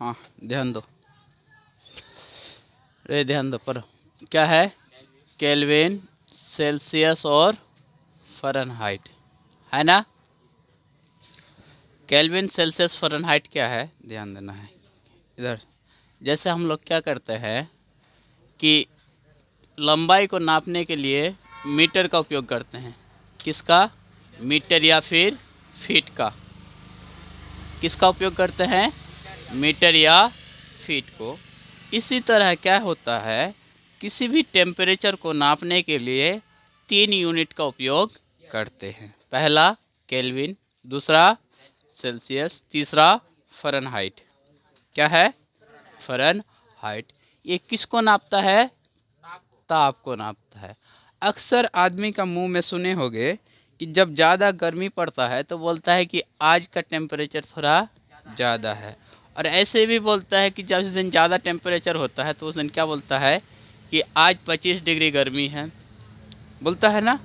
हाँ ध्यान दो, रे ध्यान दो पर क्या है, केल्विन, सेल्सियस और फ़ारेनहाइट, है ना। केल्विन, सेल्सियस, फ़ारेनहाइट क्या है, ध्यान देना है इधर। जैसे हम लोग क्या करते हैं कि लंबाई को नापने के लिए मीटर का उपयोग करते हैं। किसका, मीटर या फिर फीट का। किसका उपयोग करते हैं, मीटर या फीट को। इसी तरह क्या होता है, किसी भी टेम्परेचर को नापने के लिए 3 यूनिट का उपयोग करते हैं। पहला केल्विन, दूसरा सेल्सियस, तीसरा फ़ारेनहाइट। क्या है, फ़ारेनहाइट। ये किसको नापता है, ताप को नापता है। अक्सर आदमी का मुंह में सुने होंगे कि जब ज़्यादा गर्मी पड़ता है तो बोलता है कि आज का टेम्परेचर थोड़ा ज़्यादा है, और ऐसे भी बोलता है कि जब जिस दिन ज़्यादा टेम्परेचर होता है तो उस दिन क्या बोलता है कि आज 25 डिग्री गर्मी है, बोलता है ना।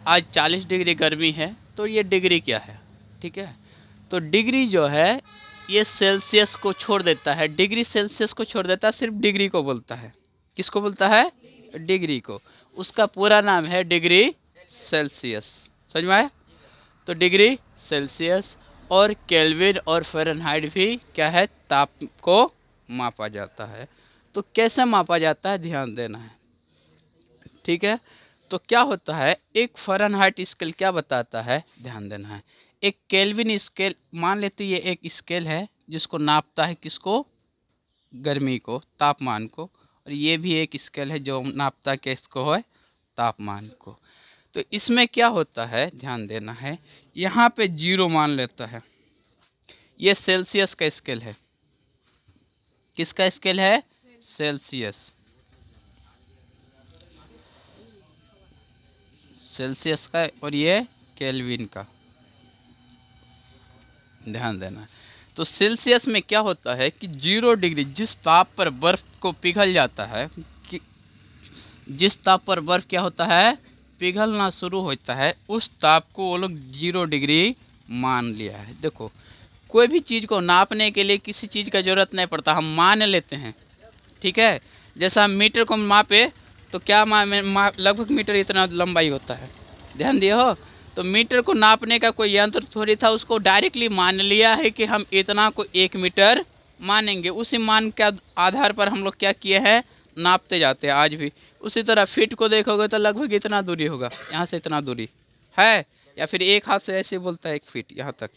आज 40 डिग्री गर्मी है, तो ये डिग्री क्या है, ठीक है। तो डिग्री जो है ये सेल्सियस को छोड़ देता है, डिग्री सेल्सियस को छोड़ देता है, सिर्फ डिग्री को बोलता है। किसको बोलता है, डिग्री को। उसका पूरा नाम है डिग्री सेल्सियस। समझ में आया। तो डिग्री सेल्सियस और केल्विन और फ़ारेनहाइट भी क्या है, ताप को मापा जाता है। तो कैसे मापा जाता है, ध्यान देना है, ठीक है। तो क्या होता है, एक फ़ारेनहाइट स्केल क्या बताता है, ध्यान देना है। एक केल्विन स्केल मान लेते, ये एक स्केल है जिसको नापता है किसको, गर्मी को, तापमान को। और ये भी एक स्केल है जो नापता है किसको है, तापमान को। तो इसमें क्या होता है, ध्यान देना है, यहाँ पे 0 मान लेता है। ये सेल्सियस का स्केल है। किसका स्केल है, सेल्सियस, सेल्सियस का। और ये केल्विन का, ध्यान देना है। तो सेल्सियस में क्या होता है कि 0 डिग्री, जिस ताप पर बर्फ को पिघल जाता है, कि जिस ताप पर बर्फ क्या होता है, पिघलना शुरू होता है, उस ताप को वो लोग 0 डिग्री मान लिया है। देखो, कोई भी चीज़ को नापने के लिए किसी चीज़ का ज़रूरत नहीं पड़ता, हम मान लेते हैं, ठीक है। जैसा हम मीटर को मापे तो क्या लगभग मीटर इतना लंबाई होता है, ध्यान दिए हो। तो मीटर को नापने का कोई यंत्र थोड़ी था, उसको डायरेक्टली मान लिया है कि हम इतना को 1 मीटर मानेंगे। उसी मान के आधार पर हम लोग क्या किए हैं, नापते जाते हैं आज भी। उसी तरह फीट को देखोगे तो लगभग इतना दूरी होगा, यहाँ से इतना दूरी है, या फिर एक हाथ से ऐसे बोलता है 1 फीट यहाँ तक,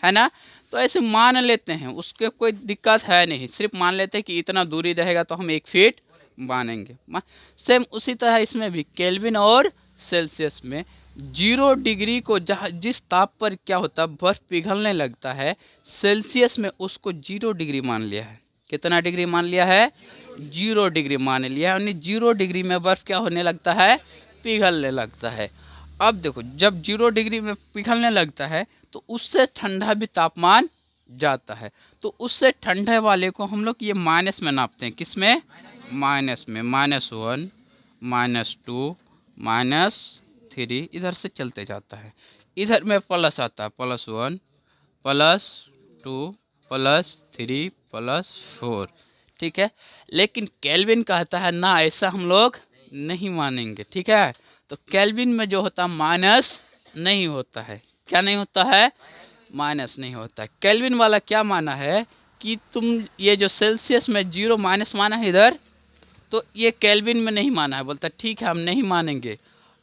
है ना। तो ऐसे मान लेते हैं, उसके कोई दिक्कत है नहीं, सिर्फ मान लेते हैं कि इतना दूरी रहेगा तो हम 1 फीट मानेंगे। सेम उसी तरह इसमें भी केल्विन और सेल्सियस में 0 डिग्री को जहाँ जिस ताप पर क्या होता है, बर्फ पिघलने लगता है, सेल्सियस में उसको 0 डिग्री मान लिया है। कितना डिग्री मान लिया है, 0 डिग्री मान लिया है। 0 डिग्री में बर्फ क्या होने लगता है, पिघलने लगता है। अब देखो, जब 0 डिग्री में पिघलने लगता है तो उससे ठंडा भी तापमान जाता है। तो उससे ठंडे वाले को हम लोग ये माइनस में नापते हैं। किस में, माइनस में। -1, -2, -3, इधर से चलते जाता है। इधर में प्लस आता है, +1, +2, +3, +4, ठीक है। लेकिन केल्विन कहता है ना, ऐसा हम लोग नहीं मानेंगे, ठीक है। तो केल्विन में जो होता है माइनस नहीं होता है। क्या नहीं होता है, माइनस नहीं होता है। केल्विन वाला क्या माना है कि तुम ये जो सेल्सियस में 0 माइनस माना है इधर, तो ये केल्विन में नहीं माना है। बोलता ठीक है, हम नहीं मानेंगे।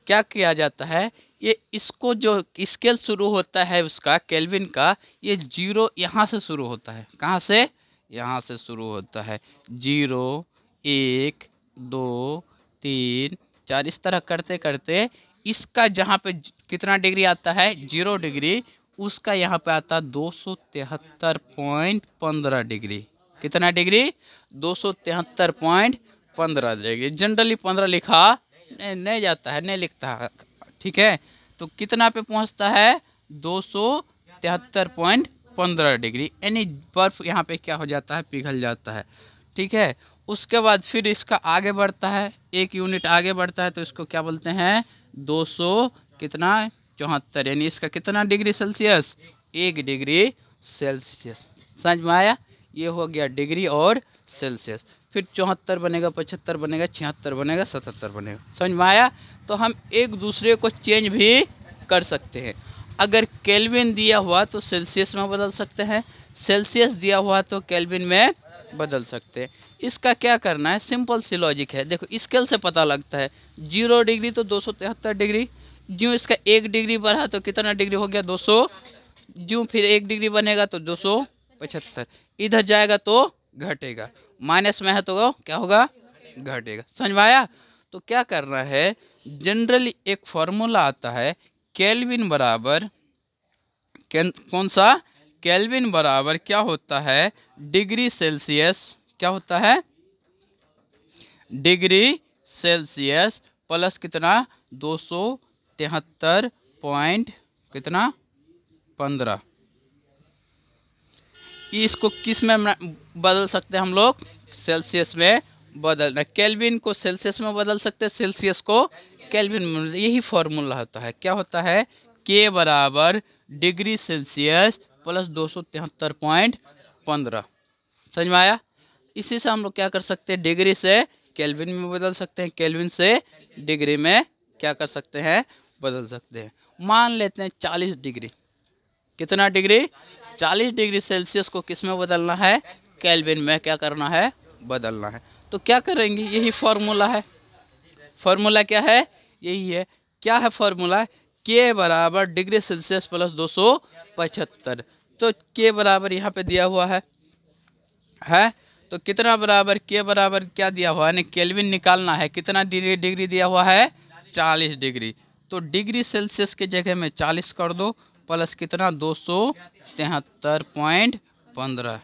क्या किया जाता है, ये इसको जो स्केल शुरू होता है उसका, केल्विन का, ये 0 यहाँ से शुरू होता है। कहाँ से, यहाँ से शुरू होता है। 0, 1, 2, 3, 4, इस तरह करते करते इसका जहाँ पे कितना डिग्री आता है, 0 डिग्री, उसका यहाँ पे आता है 273.15 डिग्री। कितना डिग्री, 273.15 डिग्री। जनरली 15 लिखा नहीं जाता है, नहीं लिखता है, ठीक है। तो कितना पे पहुंचता है, 273.15 डिग्री, यानी बर्फ यहाँ पे क्या हो जाता है, पिघल जाता है, ठीक है। उसके बाद फिर इसका आगे बढ़ता है, 1 यूनिट आगे बढ़ता है, तो इसको क्या बोलते हैं, 200 कितना 74, यानी इसका कितना डिग्री सेल्सियस, 1 डिग्री सेल्सियस। समझ में आया। ये हो गया डिग्री और सेल्सियस। फिर 74 बनेगा, 75 बनेगा, 76 बनेगा, 77 बनेगा। समझ में आया? तो हम एक दूसरे को चेंज भी कर सकते हैं। अगर केल्विन दिया हुआ तो सेल्सियस में बदल सकते हैं, सेल्सियस दिया हुआ तो केल्विन में बदल सकते हैं। इसका क्या करना है, सिंपल सी लॉजिक है। देखो स्केल से पता लगता है, 0 डिग्री तो 273 डिग्री, ज्यों इसका 1 डिग्री बढ़ा तो कितना डिग्री हो गया, 200, ज्यों फिर 1 डिग्री बनेगा तो 275, इधर जाएगा तो घटेगा, माइनस में है तो क्या होगा, घटेगा। समझ में आया? तो क्या करना है, जनरली एक फॉर्मूला आता है, केल्विन बराबर कौन सा, केल्विन बराबर क्या होता है, डिग्री सेल्सियस, क्या होता है, डिग्री सेल्सियस प्लस कितना, 273 पॉइंट कितना, 15। इसको किस में बदल सकते हैं हम लोग, सेल्सियस में बदलना। केल्विन को सेल्सियस में बदल सकते हैं, सेल्सियस को केल्विन में। यही फॉर्मूला होता है, क्या होता है, के बराबर डिग्री सेल्सियस प्लस 273.15। समझ में आया? इसी से हम लोग क्या कर सकते हैं, डिग्री से केल्विन में बदल सकते हैं, केल्विन से डिग्री में क्या कर सकते हैं, बदल सकते हैं। मान लेते हैं 40 डिग्री, कितना डिग्री, 40 डिग्री सेल्सियस को किस में बदलना है, केल्विन में क्या करना है, बदलना है। तो क्या करेंगे, यही फॉर्मूला है। फॉर्मूला क्या है, यही है। क्या है फॉर्मूला, के बराबर डिग्री सेल्सियस प्लस 275। तो के बराबर यहाँ पे दिया हुआ है तो कितना बराबर, के बराबर क्या दिया हुआ है, केल्विन निकालना है, कितना डिग्री दिया हुआ है, 40 डिग्री। तो डिग्री सेल्सियस के जगह में 40 कर दो, प्लस कितना, 273.15।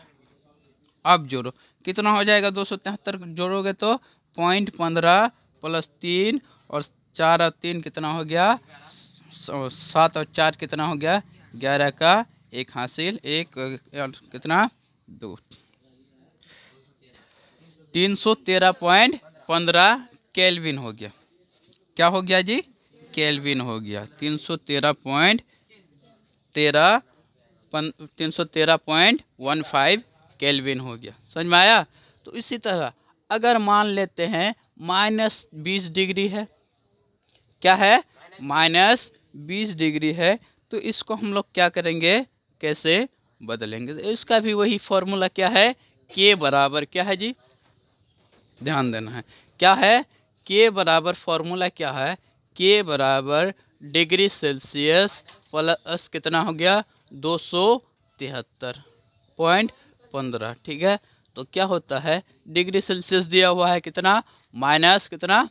अब जोड़ो, कितना हो जाएगा, 273 जोड़ोगे तो 0.15 प्लस 3 और 4 और 3 कितना हो गया, 7 और 4 कितना हो गया, 11 का 1 हासिल, 1 और कितना, 2, 313.15 केल्विन हो गया। क्या हो गया जी, केल्विन हो गया, 313.15 केल्विन हो गया। समझ में आया? तो इसी तरह अगर मान लेते हैं -20 डिग्री है, क्या है, -20 डिग्री है, तो इसको हम लोग क्या करेंगे, कैसे बदलेंगे। तो इसका भी वही फॉर्मूला क्या है, के बराबर क्या है जी, ध्यान देना है, क्या है, के बराबर फॉर्मूला क्या है, के बराबर डिग्री सेल्सियस प्लस कितना हो गया, 273.15। ठीक है, तो क्या होता है, डिग्री सेल्सियस दिया हुआ है कितना, माइनस कितना,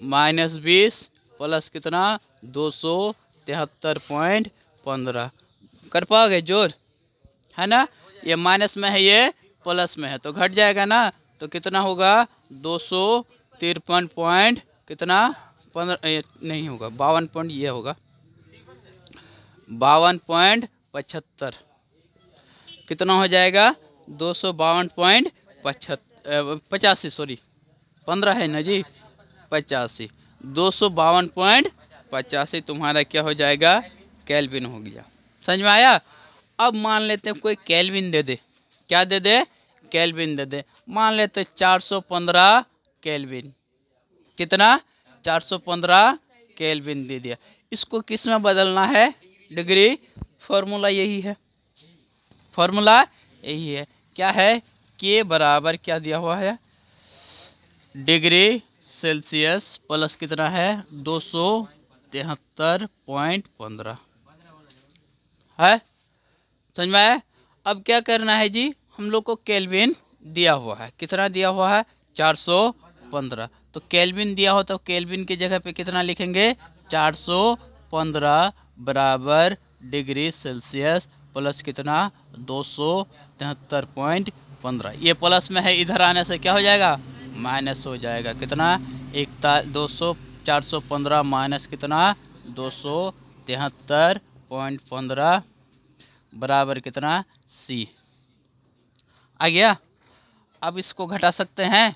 -20 प्लस कितना, 273.15। कर पाओगे जोड़, है ना, ये माइनस में है, ये प्लस में है, तो घट जाएगा ना, तो कितना होगा, 253 पॉइंट कितना, 15 नहीं होगा, 52 पॉइंट, ये होगा 52.75। कितना हो जाएगा, 252.85, सॉरी 15 है ना जी, 85, 252.85 तुम्हारा क्या हो जाएगा, केल्विन हो गया। समझ में आया? अब मान लेते हैं कोई केल्विन दे दे, क्या दे दे, केल्विन दे दे। मान लेते 415 केल्विन, कितना, 415 केल्विन दे दिया। इसको किस में बदलना है, डिग्री, फॉर्मूला यही है, फॉर्मूला यही है, क्या है, के बराबर क्या दिया हुआ है, डिग्री सेल्सियस प्लस कितना है, 273.15 है। समझ में आया? अब क्या करना है जी, हम लोग को केल्विन दिया हुआ है, कितना दिया हुआ है, 415। तो केल्विन दिया हो तो केल्विन की जगह पे कितना लिखेंगे, 415 बराबर डिग्री सेल्सियस प्लस कितना, 273.15। ये प्लस में है, इधर आने से क्या हो जाएगा, माइनस हो जाएगा, कितना, 415 माइनस कितना, 273.15 बराबर कितना, सी आ गया। अब इसको घटा सकते हैं,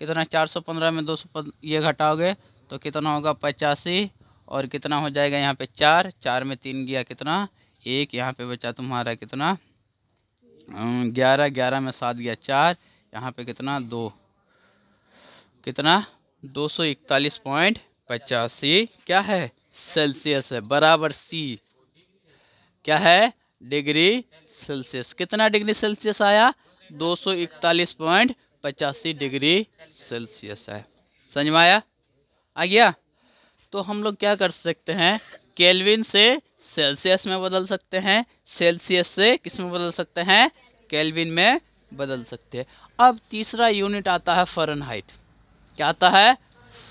कितना, 415 में 215 ये घटाओगे तो कितना होगा, 85, और कितना हो जाएगा यहाँ पे 4 में 3 गया कितना, 1, यहाँ पे बचा तुम्हारा कितना, 11, 11 में 7 गया 4, यहाँ पे कितना 2, कितना 241.85 क्या है सेल्सियस है, बराबर सी क्या है डिग्री सेल्सियस। कितना डिग्री सेल्सियस आया 241.85 डिग्री सेल्सियस है। समझ में आया, आ गया। तो हम लोग क्या कर सकते हैं, केल्विन से सेल्सियस में बदल सकते हैं, सेल्सियस से किस में बदल सकते हैं, केल्विन में बदल सकते हैं। अब तीसरा यूनिट आता है फ़ारेनहाइट। क्या आता है,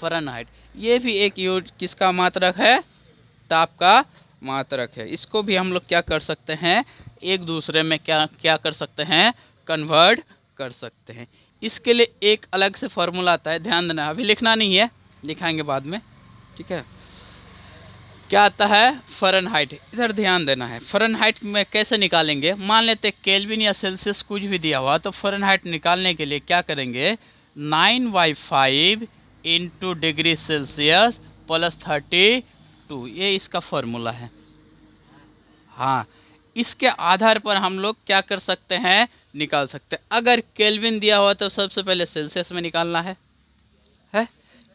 फ़ारेनहाइट। ये भी एक यूनिट किसका मात्रक है, ताप का मात्रक है। इसको भी हम लोग क्या कर सकते हैं, एक दूसरे में क्या क्या कर सकते हैं, कन्वर्ट कर सकते हैं। इसके लिए एक अलग से फॉर्मूला आता है, ध्यान देना, अभी लिखना नहीं है, लिखाएंगे बाद में, ठीक है। क्या आता है फ़ारेनहाइट, इधर ध्यान देना है। फ़ारेनहाइट में कैसे निकालेंगे, मान लेते केल्विन या सेल्सियस कुछ भी दिया हुआ, तो फ़ारेनहाइट निकालने के लिए क्या करेंगे, 9/5 इंटू डिग्री सेल्सियस प्लस 32, ये इसका फॉर्मूला है। हाँ, इसके आधार पर हम लोग क्या कर सकते हैं, निकाल सकते हैं। अगर केल्विन दिया हुआ तो सबसे पहले सेल्सियस में निकालना है,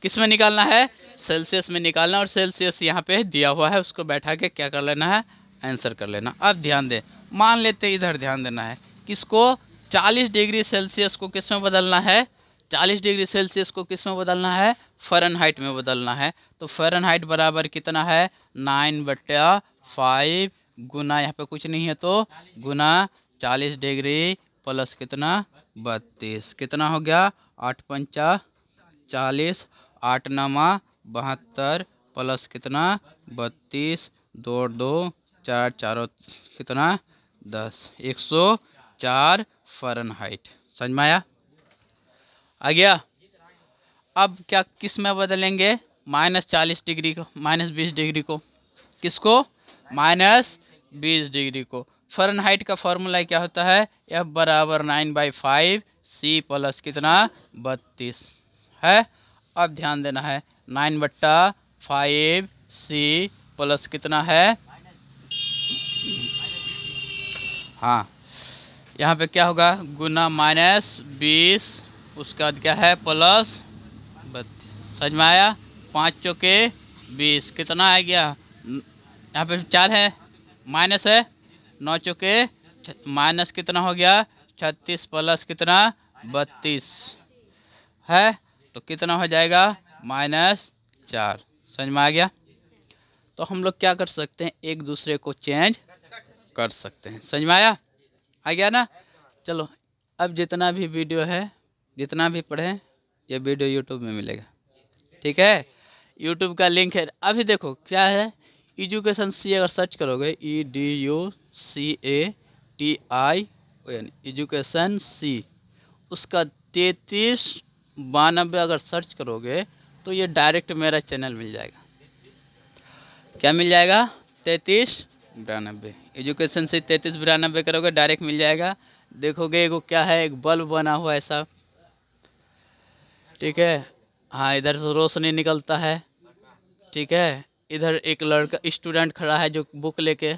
किस में निकालना है, सेल्सियस में निकालना, और सेल्सियस यहाँ पे दिया हुआ है, उसको बैठा के क्या कर लेना है, आंसर कर लेना। अब ध्यान दें, मान लेते इधर ध्यान देना है, किसको 40 डिग्री सेल्सियस को किस में बदलना है, 40 डिग्री सेल्सियस को किस में बदलना है, फ़ारेनहाइट में बदलना है। तो फ़ारेनहाइट बराबर कितना है 9/5 गुना, यहाँ पे कुछ नहीं है तो गुना 40 डिग्री प्लस कितना 32, कितना हो गया 8 पंचा 40, 8 नमा 72 प्लस कितना 32, 2 2 4 4 कितना 10, 104 फ़ारेनहाइट। समझ में आया, आ गया। अब क्या किस में बदलेंगे, -40 डिग्री को, -20 डिग्री को, किसको -20 डिग्री को। फ़ारेनहाइट का फॉर्मूला क्या होता है, F बराबर 9/5 C प्लस कितना 32 है। अब ध्यान देना है 9/5 C प्लस कितना है, हाँ यहाँ पे क्या होगा गुना -20, उसके बाद क्या है प्लस 32। समझ में आया, 5 चौके 20, कितना आ गया, यहाँ पे 4 है, माइनस है, 9 चौके माइनस कितना हो गया 36 प्लस कितना 32 है, तो कितना हो जाएगा -4। समझ में आ गया। तो हम लोग क्या कर सकते हैं, एक दूसरे को चेंज कर सकते हैं। समझ में आया, आ गया ना। चलो, अब जितना भी वीडियो है, जितना भी पढ़ें, ये वीडियो यूट्यूब में मिलेगा, ठीक है। यूट्यूब का लिंक है, अभी देखो क्या है, एजुकेशन सी अगर सर्च करोगे, EDUCATION एजुकेशन सी, उसका 3392 अगर सर्च करोगे तो ये डायरेक्ट मेरा चैनल मिल जाएगा। क्या मिल जाएगा 3392, एजुकेशन से 3392 करोगे डायरेक्ट मिल जाएगा। देखोगे एगो क्या है, एक बल्ब बना हुआ ऐसा, ठीक है, हाँ इधर से रोशनी निकलता है, ठीक है। इधर एक लड़का स्टूडेंट खड़ा है जो बुक लेके,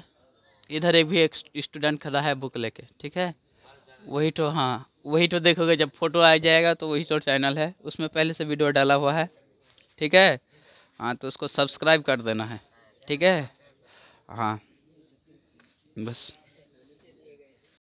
इधर एक भी एक स्टूडेंट खड़ा है बुक लेके, ठीक है। वही तो, हाँ वही तो देखोगे, जब फोटो आ जाएगा तो वही तो चैनल है, उसमें पहले से वीडियो डाला हुआ है, ठीक है। हाँ तो उसको सब्सक्राइब कर देना है, ठीक है। हाँ बस।